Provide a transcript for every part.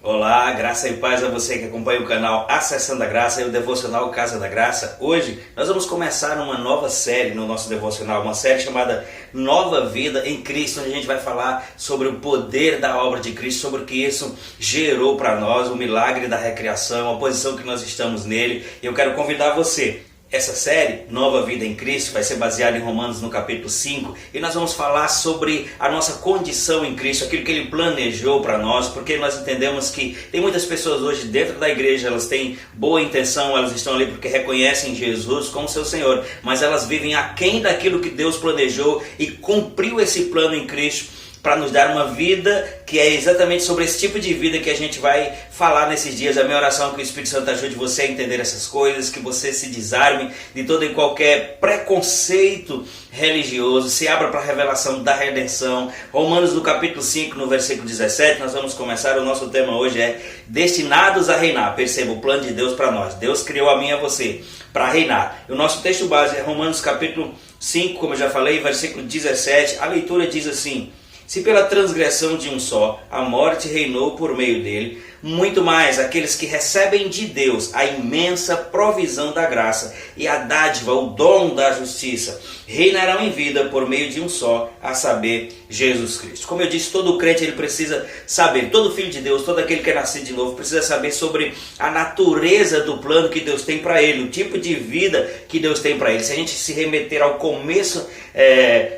Olá, graça e paz a você que acompanha o canal Acessando a Graça e o Devocional Casa da Graça. Hoje nós vamos começar uma nova série no nosso devocional, uma série chamada Nova Vida em Cristo, onde a gente vai falar sobre o poder da obra de Cristo, sobre o que isso gerou para nós, o milagre da recriação, a posição que nós estamos nele. E eu quero convidar você. Essa série, Nova Vida em Cristo, vai ser baseada em Romanos no capítulo 5 e nós vamos falar sobre a nossa condição em Cristo, aquilo que Ele planejou para nós, porque nós entendemos que tem muitas pessoas hoje dentro da igreja, elas têm boa intenção, elas estão ali porque reconhecem Jesus como seu Senhor, mas elas vivem aquém daquilo que Deus planejou e cumpriu esse plano em Cristo para nos dar uma vida que é exatamente sobre esse tipo de vida que a gente vai falar nesses dias. A minha oração é que o Espírito Santo ajude você a entender essas coisas, que você se desarme de todo e qualquer preconceito religioso, se abra para a revelação da redenção. Romanos no capítulo 5, no versículo 17, nós vamos começar. O nosso tema hoje é Destinados a Reinar. Perceba o plano de Deus para nós. Deus criou a mim e a você para reinar. O nosso texto base é Romanos capítulo 5, como eu já falei, versículo 17. A leitura diz assim: se pela transgressão de um só a morte reinou por meio dele, muito mais aqueles que recebem de Deus a imensa provisão da graça e a dádiva, o dom da justiça, reinarão em vida por meio de um só, a saber, Jesus Cristo. Como eu disse, todo crente ele precisa saber, todo filho de Deus, todo aquele que é nascido de novo, precisa saber sobre a natureza do plano que Deus tem para ele, o tipo de vida que Deus tem para ele. Se a gente se remeter ao começo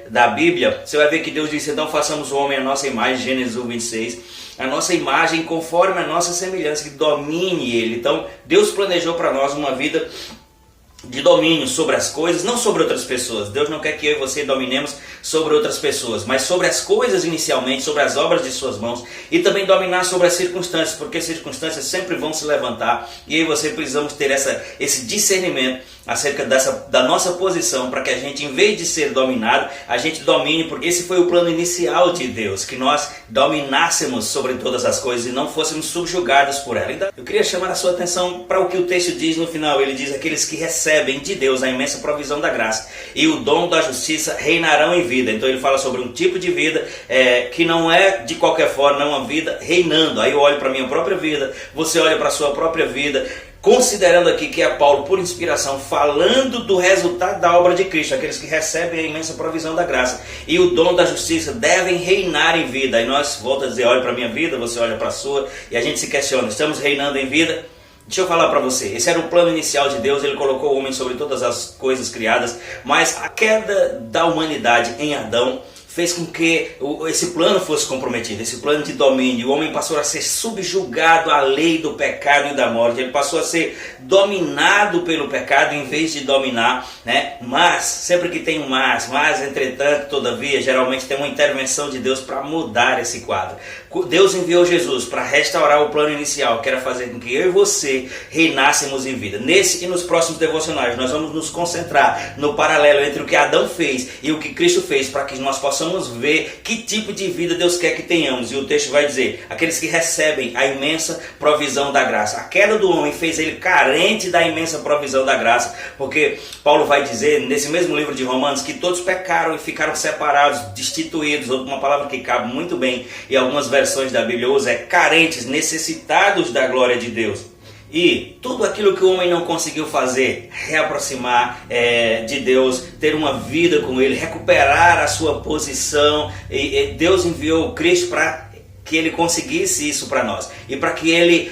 da Bíblia, você vai ver que Deus disse: então façamos o homem à nossa imagem, Gênesis 1:26, a nossa imagem conforme a nossa semelhança, que domine ele. Então Deus planejou para nós uma vida de domínio sobre as coisas, não sobre outras pessoas. Deus não quer que eu e você dominemos sobre outras pessoas, mas sobre as coisas inicialmente, sobre as obras de suas mãos, e também dominar sobre as circunstâncias, porque as circunstâncias sempre vão se levantar, e eu e você precisamos ter esse discernimento acerca da nossa posição, para que a gente, em vez de ser dominado, a gente domine, porque esse foi o plano inicial de Deus, que nós dominássemos sobre todas as coisas e não fôssemos subjugados por ela. Então, eu queria chamar a sua atenção para o que o texto diz no final. Ele diz: aqueles que recebem de Deus a imensa provisão da graça e o dom da justiça reinarão em vida. Então ele fala sobre um tipo de vida que não é de qualquer forma, não é uma vida reinando. Aí eu olho para a minha própria vida, você olha para a sua própria vida, considerando aqui que é Paulo, por inspiração, falando do resultado da obra de Cristo. Aqueles que recebem a imensa provisão da graça e o dom da justiça devem reinar em vida. Aí nós, volta a dizer, olha para a minha vida, você olha para a sua, e a gente se questiona: estamos reinando em vida? Deixa eu falar para você, esse era o plano inicial de Deus. Ele colocou o homem sobre todas as coisas criadas, mas a queda da humanidade em Adão fez com que esse plano fosse comprometido, esse plano de domínio. O homem passou a ser subjugado à lei do pecado e da morte. Ele passou a ser dominado pelo pecado em vez de dominar, né? Mas, sempre que tem um mas, entretanto, todavia, geralmente tem uma intervenção de Deus para mudar esse quadro. Deus enviou Jesus para restaurar o plano inicial, que era fazer com que eu e você reinássemos em vida. Nesse e nos próximos devocionais, nós vamos nos concentrar no paralelo entre o que Adão fez e o que Cristo fez, para que nós possamos ver que tipo de vida Deus quer que tenhamos. E o texto vai dizer: aqueles que recebem a imensa provisão da graça. A queda do homem fez ele carente da imensa provisão da graça, porque Paulo vai dizer nesse mesmo livro de Romanos que todos pecaram e ficaram separados, destituídos, uma palavra que cabe muito bem e algumas versões da Bíblia usa, é carentes, necessitados da glória de Deus. E tudo aquilo que o homem não conseguiu fazer, reaproximar de Deus, ter uma vida com Ele, recuperar a sua posição, e Deus enviou Cristo para que Ele conseguisse isso para nós, e para que Ele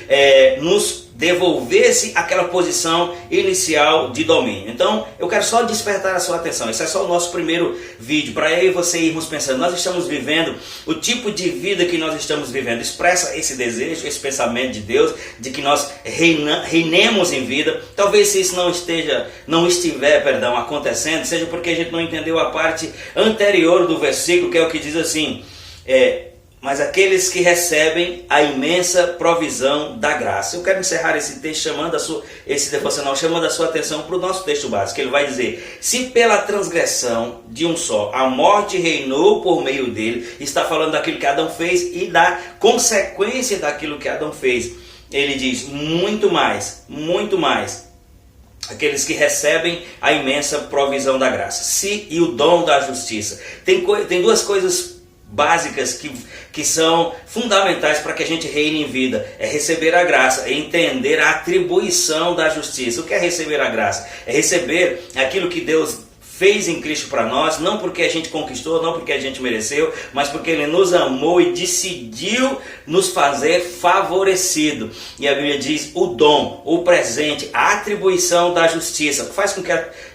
nos devolvesse aquela posição inicial de domínio. Então eu quero só despertar a sua atenção. Esse é só o nosso primeiro vídeo, para eu e você irmos pensando: nós estamos vivendo o tipo de vida que nós estamos vivendo expressa esse desejo, esse pensamento de Deus, de que nós reinemos em vida. Talvez se isso não estiver acontecendo, seja porque a gente não entendeu a parte anterior do versículo, que é o que diz assim: mas aqueles que recebem a imensa provisão da graça. Eu quero encerrar esse texto esse devocional chamando a sua atenção para o nosso texto básico. Ele vai dizer: se pela transgressão de um só a morte reinou por meio dele, está falando daquilo que Adão fez e da consequência daquilo que Adão fez. Ele diz: muito mais, aqueles que recebem a imensa provisão da graça. Se e o dom da justiça. Tem duas coisas básicas que são fundamentais para que a gente reine em vida. É receber a graça, é entender a atribuição da justiça. O que é receber a graça? É receber aquilo que Deus fez em Cristo para nós, não porque a gente conquistou, não porque a gente mereceu, mas porque Ele nos amou e decidiu nos fazer favorecido. E a Bíblia diz o dom, o presente, a atribuição da justiça.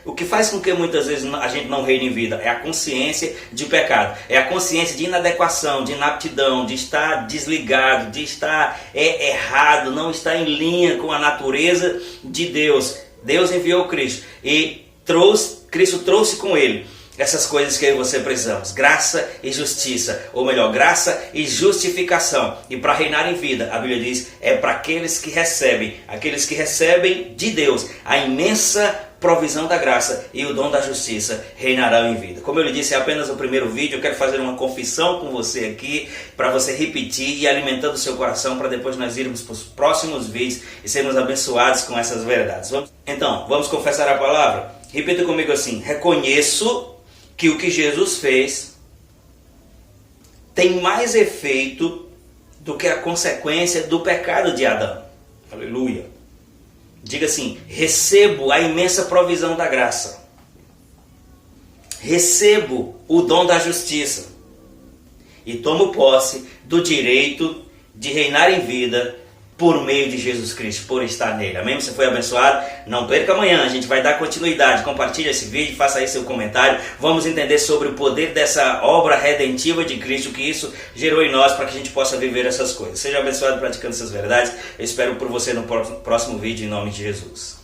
O que faz com que muitas vezes a gente não reine em vida é a consciência de pecado, é a consciência de inadequação, de inaptidão, de estar desligado, de estar errado, não estar em linha com a natureza de Deus. Deus enviou Cristo e Cristo trouxe com Ele essas coisas que eu e você precisamos: graça e justiça, ou melhor, graça e justificação. E para reinar em vida, a Bíblia diz, é para aqueles que recebem de Deus a imensa provisão da graça e o dom da justiça reinarão em vida. Como eu lhe disse, é apenas o primeiro vídeo. Eu quero fazer uma confissão com você aqui, para você repetir e alimentando o seu coração, para depois nós irmos para os próximos vídeos e sermos abençoados com essas verdades. Vamos confessar a palavra? Repita comigo assim: reconheço que o que Jesus fez tem mais efeito do que a consequência do pecado de Adão. Aleluia. Diga assim: recebo a imensa provisão da graça. Recebo o dom da justiça. E tomo posse do direito de reinar em vida por meio de Jesus Cristo, por estar nele. Amém? Você foi abençoado? Não perca amanhã, a gente vai dar continuidade. Compartilhe esse vídeo, faça aí seu comentário. Vamos entender sobre o poder dessa obra redentiva de Cristo, que isso gerou em nós, para que a gente possa viver essas coisas. Seja abençoado praticando essas verdades. Eu espero por você no próximo vídeo, em nome de Jesus.